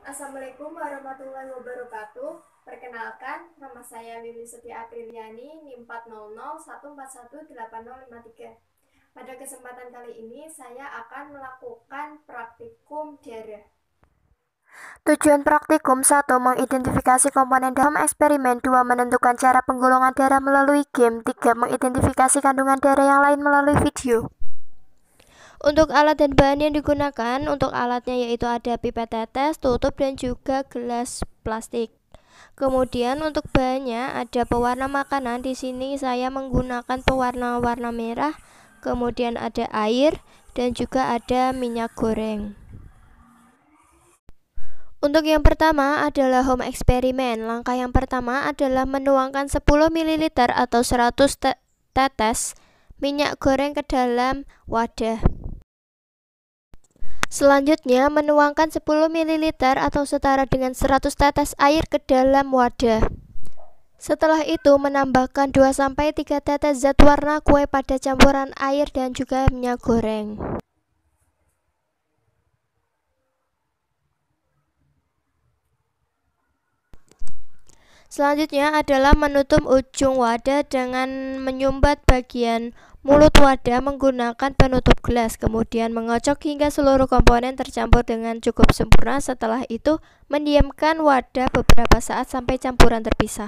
Assalamualaikum warahmatullahi wabarakatuh. Perkenalkan, nama saya Lili Setia Apriliani, NIM 40014180053. Pada kesempatan kali ini, saya akan melakukan praktikum darah. Tujuan praktikum 1. Mengidentifikasi komponen dalam eksperimen. 2. Menentukan cara penggolongan darah melalui game. 3. Mengidentifikasi kandungan darah yang lain melalui video. Untuk alat dan bahan yang digunakan, untuk alatnya yaitu ada pipet tetes, tutup, dan juga gelas plastik. Kemudian untuk bahannya ada pewarna makanan. Di sini saya menggunakan pewarna warna merah. Kemudian ada air dan juga ada minyak goreng. Untuk yang pertama adalah home eksperimen. Langkah yang pertama adalah menuangkan 10 ml atau 100 tetes minyak goreng ke dalam wadah. Selanjutnya, menuangkan 10 ml atau setara dengan 100 tetes air ke dalam wadah. Setelah itu, menambahkan 2-3 tetes zat warna kue pada campuran air dan juga minyak goreng. Selanjutnya adalah menutup ujung wadah dengan menyumbat bagian mulut wadah menggunakan penutup gelas, kemudian mengocok hingga seluruh komponen tercampur dengan cukup sempurna. Setelah itu, mendiamkan wadah beberapa saat sampai campuran terpisah.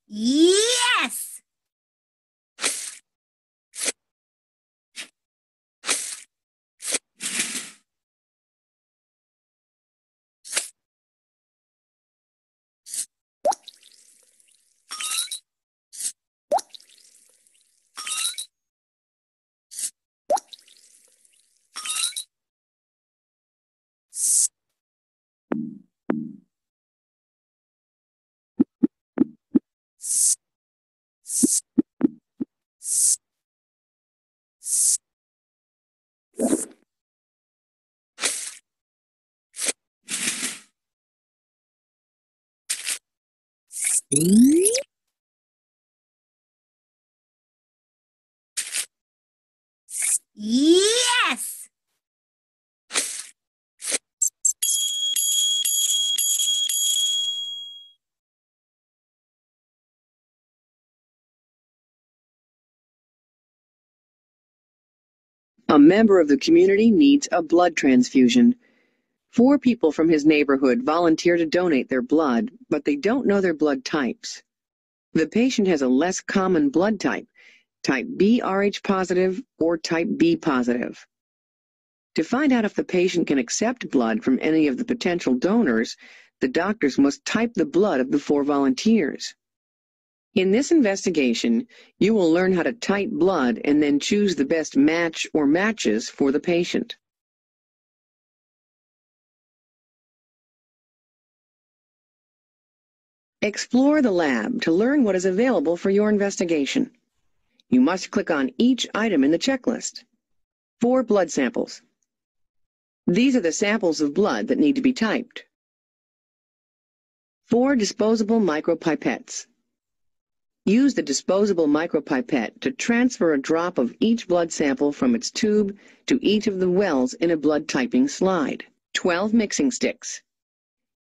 Yes! Yes! Yes! A member of the community needs a blood transfusion. 4 people from his neighborhood volunteer to donate their blood, but they don't know their blood types. The patient has a less common blood type, type B Rh positive or type B positive. To find out if the patient can accept blood from any of the potential donors, the doctors must type the blood of the 4 volunteers. In this investigation, you will learn how to type blood and then choose the best match or matches for the patient. Explore the lab to learn what is available for your investigation. You must click on each item in the checklist. 4 blood samples. These are the samples of blood that need to be typed. 4 disposable micropipettes. Use the disposable micropipette to transfer a drop of each blood sample from its tube to each of the wells in a blood typing slide. 12 mixing sticks.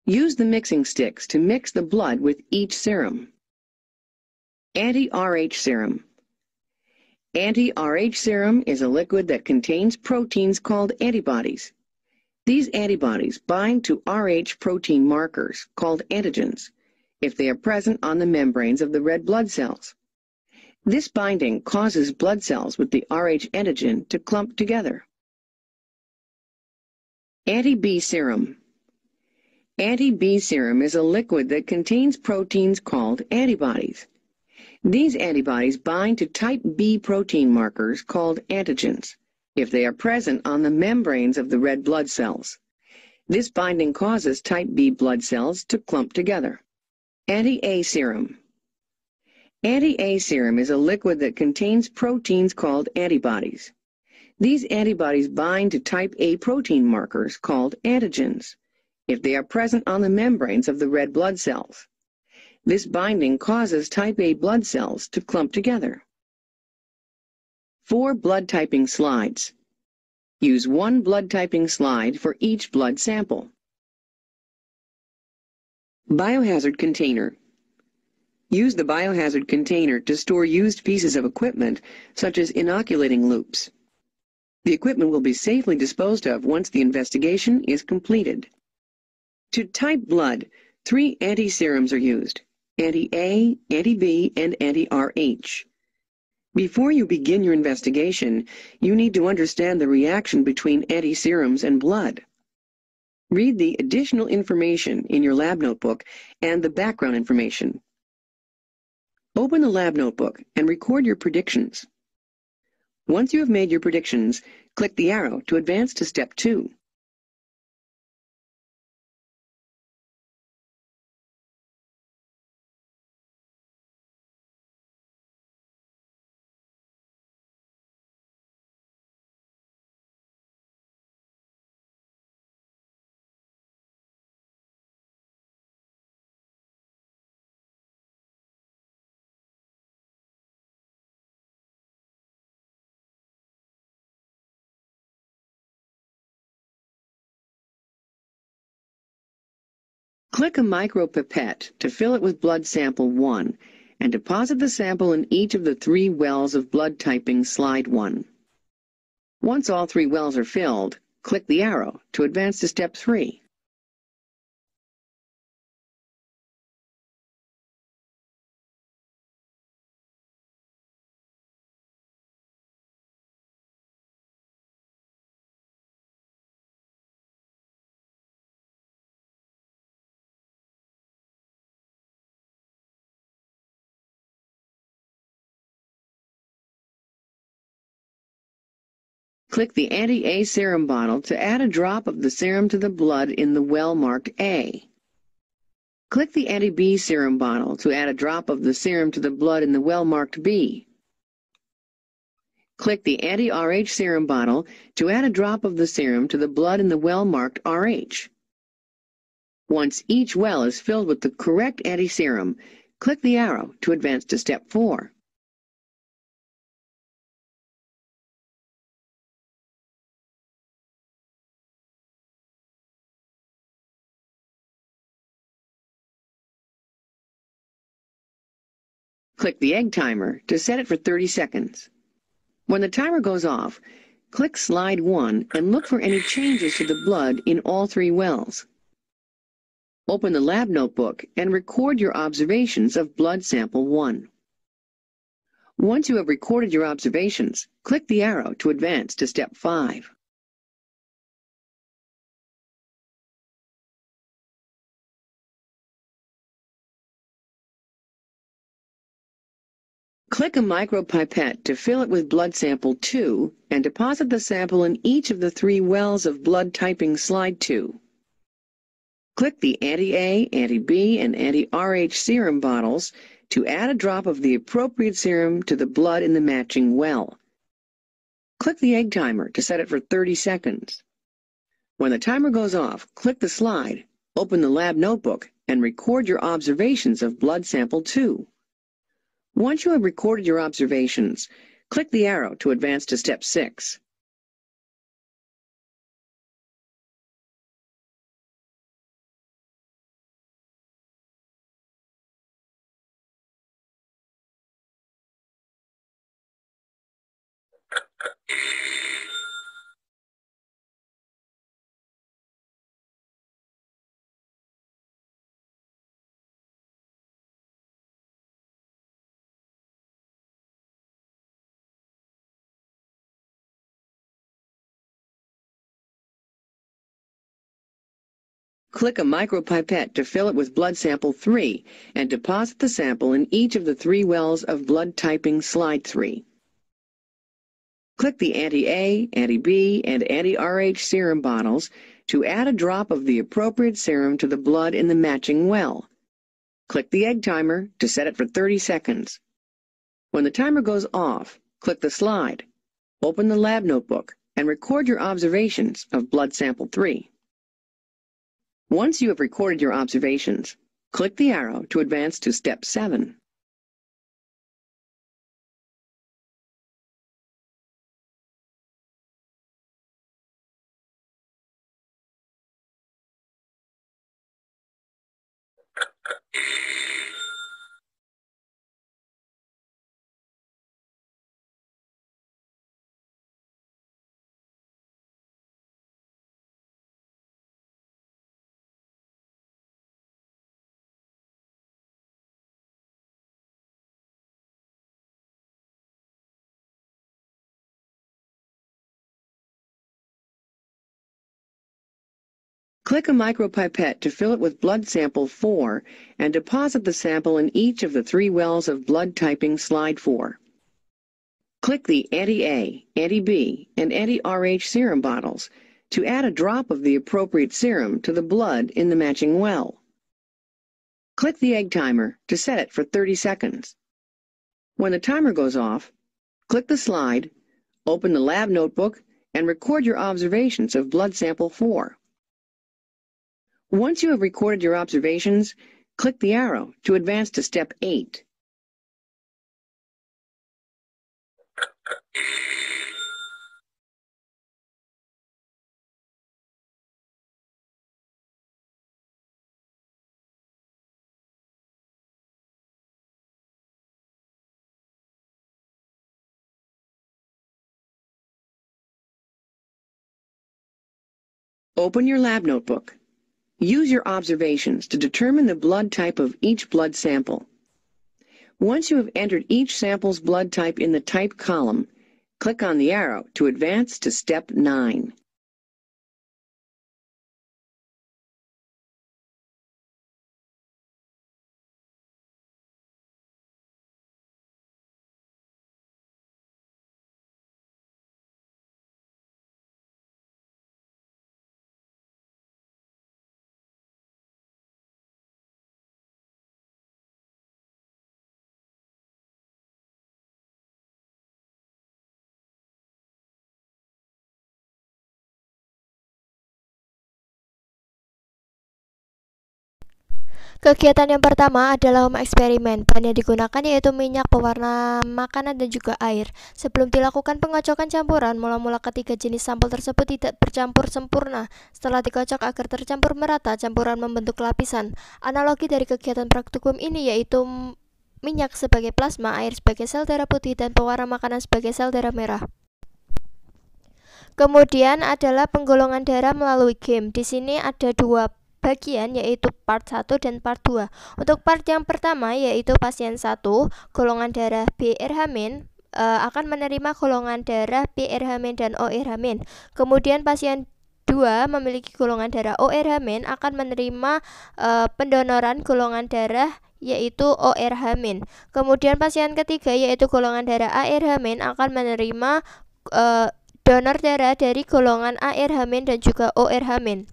Use the mixing sticks to mix the blood with each serum. Anti-RH serum. Anti-RH serum is a liquid that contains proteins called antibodies. These antibodies bind to Rh protein markers, called antigens, if they are present on the membranes of the red blood cells. This binding causes blood cells with the Rh antigen to clump together. Anti-B serum. Anti-B serum is a liquid that contains proteins called antibodies. These antibodies bind to type B protein markers called antigens, if they are present on the membranes of the red blood cells. This binding causes type B blood cells to clump together. Anti-A serum. Anti-A serum is a liquid that contains proteins called antibodies. These antibodies bind to type A protein markers called antigens, if they are present on the membranes of the red blood cells. This binding causes type A blood cells to clump together. 4 blood typing slides. Use 1 blood typing slide for each blood sample. Biohazard container. Use the biohazard container to store used pieces of equipment, such as inoculating loops. The equipment will be safely disposed of once the investigation is completed. To type blood, 3 anti-serums are used: anti-A, anti-B, and anti-RH. Before you begin your investigation, you need to understand the reaction between anti-serums and blood. Read the additional information in your lab notebook and the background information. Open the lab notebook and record your predictions. Once you have made your predictions, click the arrow to advance to step 2. Click a micropipette to fill it with blood sample 1 and deposit the sample in each of the 3 wells of blood typing slide 1. Once all 3 wells are filled, click the arrow to advance to step 3. Click the anti-A serum bottle to add a drop of the serum to the blood in the well marked A. Click the anti-B serum bottle to add a drop of the serum to the blood in the well marked B. Click the anti-RH serum bottle to add a drop of the serum to the blood in the well marked RH. Once each well is filled with the correct anti-serum, click the arrow to advance to step 4. Click the egg timer to set it for 30 seconds. When the timer goes off, click slide 1 and look for any changes to the blood in all 3 wells. Open the lab notebook and record your observations of blood sample 1. Once you have recorded your observations, click the arrow to advance to step 5. Click a micropipette to fill it with blood sample 2 and deposit the sample in each of the 3 wells of blood typing slide 2. Click the anti-A, anti-B, and anti-RH serum bottles to add a drop of the appropriate serum to the blood in the matching well. Click the egg timer to set it for 30 seconds. When the timer goes off, click the slide, open the lab notebook, and record your observations of blood sample 2. Once you have recorded your observations, click the arrow to advance to step 6. Click a micropipette to fill it with blood sample 3 and deposit the sample in each of the 3 wells of blood typing slide 3. Click the anti-A, anti-B, and anti-RH serum bottles to add a drop of the appropriate serum to the blood in the matching well. Click the egg timer to set it for 30 seconds. When the timer goes off, click the slide, open the lab notebook, and record your observations of blood sample 3. Once you have recorded your observations, click the arrow to advance to step 7. Click a micropipette to fill it with blood sample 4 and deposit the sample in each of the 3 wells of blood typing slide 4. Click the anti-A, anti-B, and anti-RH serum bottles to add a drop of the appropriate serum to the blood in the matching well. Click the egg timer to set it for 30 seconds. When the timer goes off, click the slide, open the lab notebook, and record your observations of blood sample 4. Once you have recorded your observations, click the arrow to advance to step 8. Open your lab notebook. Use your observations to determine the blood type of each blood sample. Once you have entered each sample's blood type in the type column, click on the arrow to advance to step 9. Kegiatan yang pertama adalah home eksperimen. Bahan yang digunakan yaitu minyak, pewarna makanan, dan juga air. Sebelum dilakukan pengocokan campuran, mula-mula ketiga jenis sampel tersebut tidak bercampur sempurna. Setelah dikocok agar tercampur merata, campuran membentuk lapisan. Analogi dari kegiatan praktikum ini yaitu minyak sebagai plasma, air sebagai sel darah putih, dan pewarna makanan sebagai sel darah merah. Kemudian adalah penggolongan darah melalui game. Di sini ada dua bagian, yaitu part 1 dan part 2. Untuk part yang pertama yaitu pasien 1 golongan darah B-RH- akan menerima golongan darah B-RH- dan O-RH-. Kemudian pasien 2 memiliki golongan darah O-RH- akan menerima pendonoran golongan darah yaitu ORH-. Kemudian pasien ketiga yaitu golongan darah ARH- akan menerima donor darah dari golongan ARH- dan juga ORH-.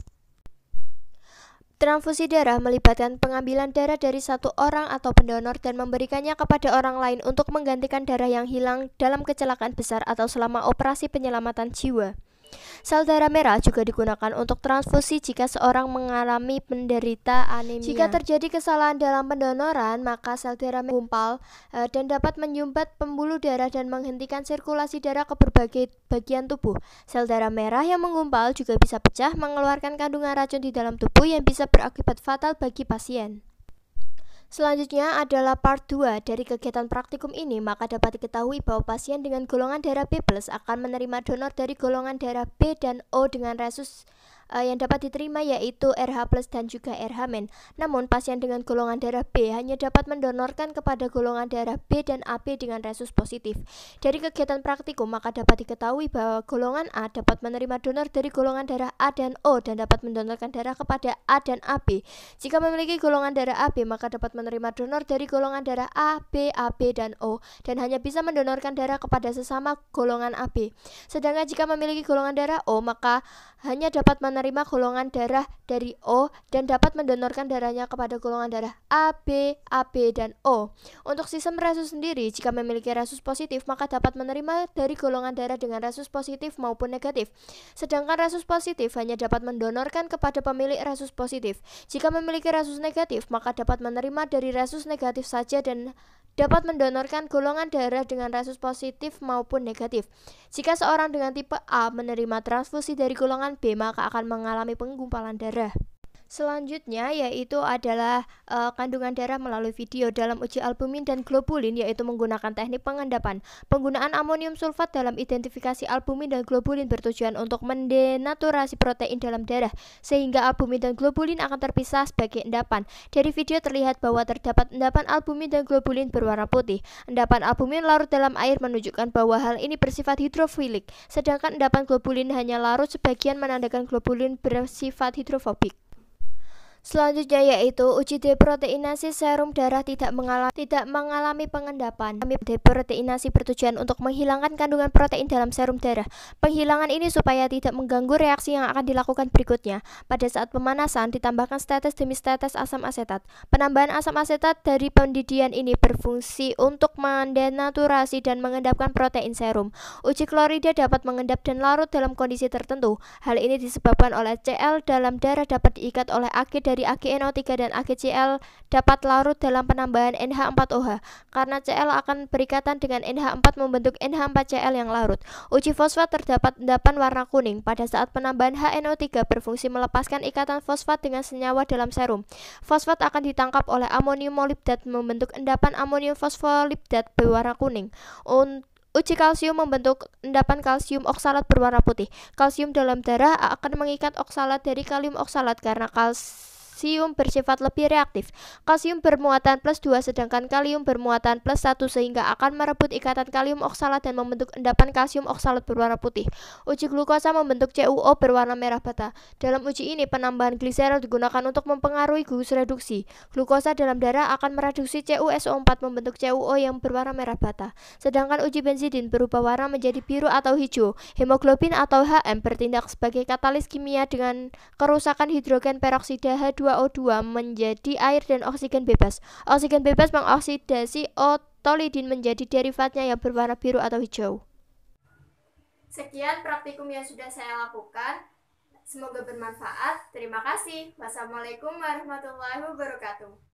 Transfusi darah melibatkan pengambilan darah dari satu orang atau pendonor dan memberikannya kepada orang lain untuk menggantikan darah yang hilang dalam kecelakaan besar atau selama operasi penyelamatan jiwa. Sel darah merah juga digunakan untuk transfusi jika seorang mengalami penderita anemia. Jika terjadi kesalahan dalam pendonoran, maka sel darah menggumpal dan dapat menyumbat pembuluh darah dan menghentikan sirkulasi darah ke berbagai bagian tubuh. Sel darah merah yang menggumpal juga bisa pecah, mengeluarkan kandungan racun di dalam tubuh yang bisa berakibat fatal bagi pasien. Selanjutnya adalah part 2 dari kegiatan praktikum ini, maka dapat diketahui bahwa pasien dengan golongan darah B+ akan menerima donor dari golongan darah B dan O dengan resus yang dapat diterima yaitu RH+ dan juga RH-. Namun pasien dengan golongan darah B hanya dapat mendonorkan kepada golongan darah B dan AB dengan resus positif. Dari kegiatan praktikum maka dapat diketahui bahwa golongan A dapat menerima donor dari golongan darah A dan O dan dapat mendonorkan darah kepada A dan AB. Jika memiliki golongan darah AB maka dapat menerima donor dari golongan darah A, B, AB, dan O dan hanya bisa mendonorkan darah kepada sesama golongan AB. Sedangkan jika memiliki golongan darah O maka hanya dapat menerima golongan darah dari O dan dapat mendonorkan darahnya kepada golongan darah AB, AB, dan O. Untuk sistem resus sendiri, jika memiliki resus positif maka dapat menerima dari golongan darah dengan resus positif maupun negatif. Sedangkan resus positif hanya dapat mendonorkan kepada pemilik resus positif. Jika memiliki resus negatif maka dapat menerima dari resus negatif saja dan dapat mendonorkan golongan darah dengan resus positif maupun negatif. Jika seorang dengan tipe A menerima transfusi dari golongan B, maka akan mengalami penggumpalan darah. Selanjutnya yaitu adalah kandungan darah melalui video dalam uji albumin dan globulin, yaitu menggunakan teknik pengendapan. Penggunaan amonium sulfat dalam identifikasi albumin dan globulin bertujuan untuk mendenaturasi protein dalam darah sehingga albumin dan globulin akan terpisah sebagai endapan. Dari video terlihat bahwa terdapat endapan albumin dan globulin berwarna putih. Endapan albumin larut dalam air menunjukkan bahwa hal ini bersifat hidrofilik, sedangkan endapan globulin hanya larut sebagian menandakan globulin bersifat hidrofobik. Selanjutnya yaitu uji deproteinasi serum darah tidak mengalami pengendapan. Deproteinasi bertujuan untuk menghilangkan kandungan protein dalam serum darah. Penghilangan ini supaya tidak mengganggu reaksi yang akan dilakukan berikutnya. Pada saat pemanasan ditambahkan tetes demi tetes asam asetat. Penambahan asam asetat dari pendidian ini berfungsi untuk mendenaturasi dan mengendapkan protein serum. Uji klorida dapat mengendap dan larut dalam kondisi tertentu. Hal ini disebabkan oleh Cl dalam darah dapat diikat oleh Ag dari AgNO3 dan AgCl dapat larut dalam penambahan NH4OH. Karena Cl akan berikatan dengan NH4 membentuk NH4Cl yang larut. Uji fosfat terdapat endapan warna kuning. Pada saat penambahan HNO3 berfungsi melepaskan ikatan fosfat dengan senyawa dalam serum. Fosfat akan ditangkap oleh amonium molibdat membentuk endapan amonium fosfolibdat berwarna kuning. Uji kalsium membentuk endapan kalsium oksalat berwarna putih. Kalsium dalam darah akan mengikat oksalat dari kalium oksalat karena kalsium bersifat lebih reaktif. Kalsium bermuatan +2 sedangkan kalium bermuatan +1 sehingga akan merebut ikatan kalium oksalat dan membentuk endapan kalsium oksalat berwarna putih. Uji glukosa membentuk CuO berwarna merah bata. Dalam uji ini penambahan gliserol digunakan untuk mempengaruhi gugus reduksi. Glukosa dalam darah akan mereduksi CuSO4 membentuk CuO yang berwarna merah bata. Sedangkan uji benzidin berubah warna menjadi biru atau hijau. Hemoglobin atau HM bertindak sebagai katalis kimia dengan kerusakan hidrogen peroksida H2O2 menjadi air dan oksigen bebas. Oksigen bebas mengoksidasi otolidin menjadi derivatnya yang berwarna biru atau hijau. Sekian praktikum yang sudah saya lakukan. Semoga bermanfaat. Terima kasih. Wassalamualaikum warahmatullahi wabarakatuh.